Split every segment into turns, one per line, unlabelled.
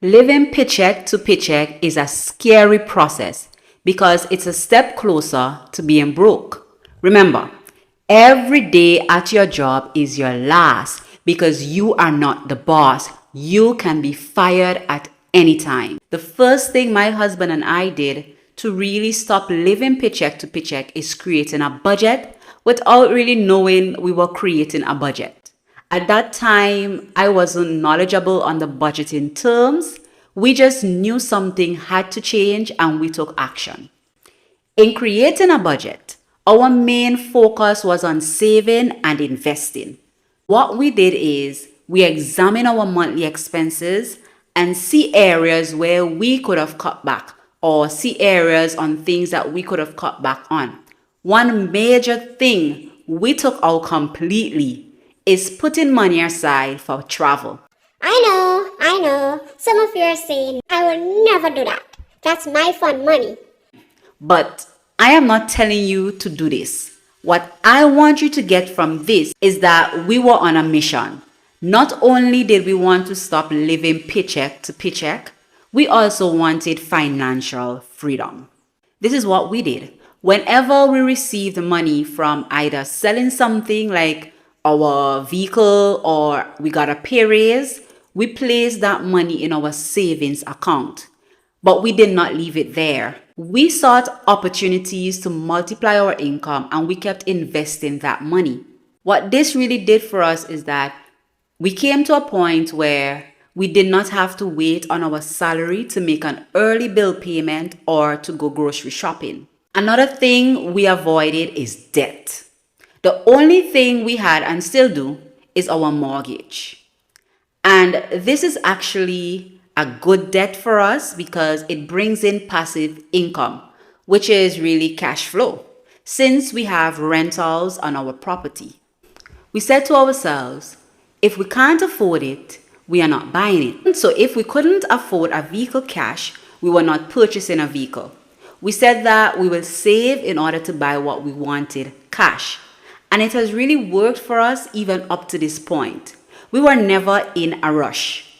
Living paycheck to paycheck is a scary process because it's a step closer to being broke. Remember, every day at your job is your last because you are not the boss. You can be fired at any time. The first thing my husband and I did to really stop living paycheck to paycheck is creating a budget without really knowing we were creating a budget. At that time, I wasn't knowledgeable on the budgeting terms. We just knew something had to change and we took action. In creating a budget, our main focus was on saving and investing. What we did is we examined our monthly expenses and see areas where we could have cut back or see areas on things that we could have cut back on. One major thing we took out completely is putting money aside for travel.
I know. Some of you are saying, I will never do that. That's my fun money.
But I am not telling you to do this. What I want you to get from this is that we were on a mission. Not only did we want to stop living paycheck to paycheck, we also wanted financial freedom. This is what we did. Whenever we received money from either selling something like our vehicle or we got a pay raise, we placed that money in our savings account. But we did not leave it there. We sought opportunities to multiply our income and we kept investing that money. What this really did for us is that we came to a point where we did not have to wait on our salary to make an early bill payment or to go grocery shopping. Another thing we avoided is debt. The only thing we had and still do is our mortgage. And this is actually a good debt for us because it brings in passive income, which is really cash flow, since we have rentals on our property. We said to ourselves, if we can't afford it, we are not buying it. So if we couldn't afford a vehicle cash, we were not purchasing a vehicle. We said that we will save in order to buy what we wanted cash. And it has really worked for us even up to this point. We were never in a rush.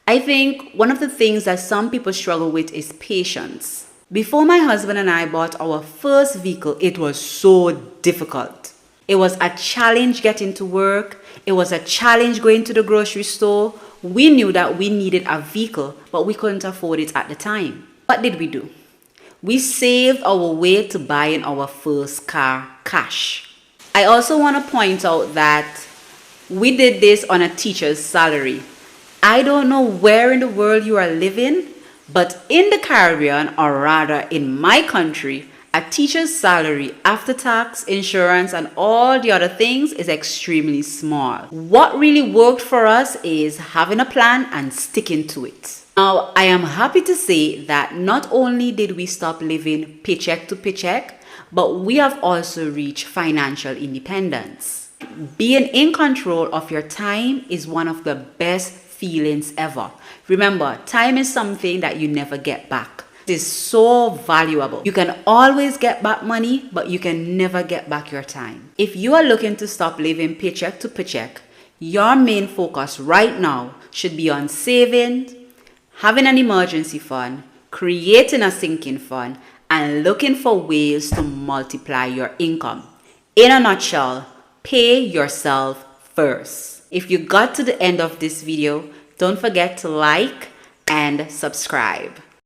I think one of the things that some people struggle with is patience. Before my husband and I bought our first vehicle, it was so difficult. It was a challenge getting to work. It was a challenge going to the grocery store. We knew that we needed a vehicle, but we couldn't afford it at the time. What did we do? We saved our way to buying our first car cash. I also want to point out that we did this on a teacher's salary. I don't know where in the world you are living, but in the Caribbean, or rather in my country, a teacher's salary after tax, insurance, and all the other things is extremely small. What really worked for us is having a plan and sticking to it. Now, I am happy to say that not only did we stop living paycheck to paycheck, but we have also reached financial independence. Being in control of your time is one of the best feelings ever. Remember, time is something that you never get back. It is so valuable. You can always get back money, but you can never get back your time. If you are looking to stop living paycheck to paycheck, your main focus right now should be on saving, having an emergency fund, creating a sinking fund, and looking for ways to multiply your income. In a nutshell, pay yourself first. If you got to the end of this video, don't forget to like and subscribe.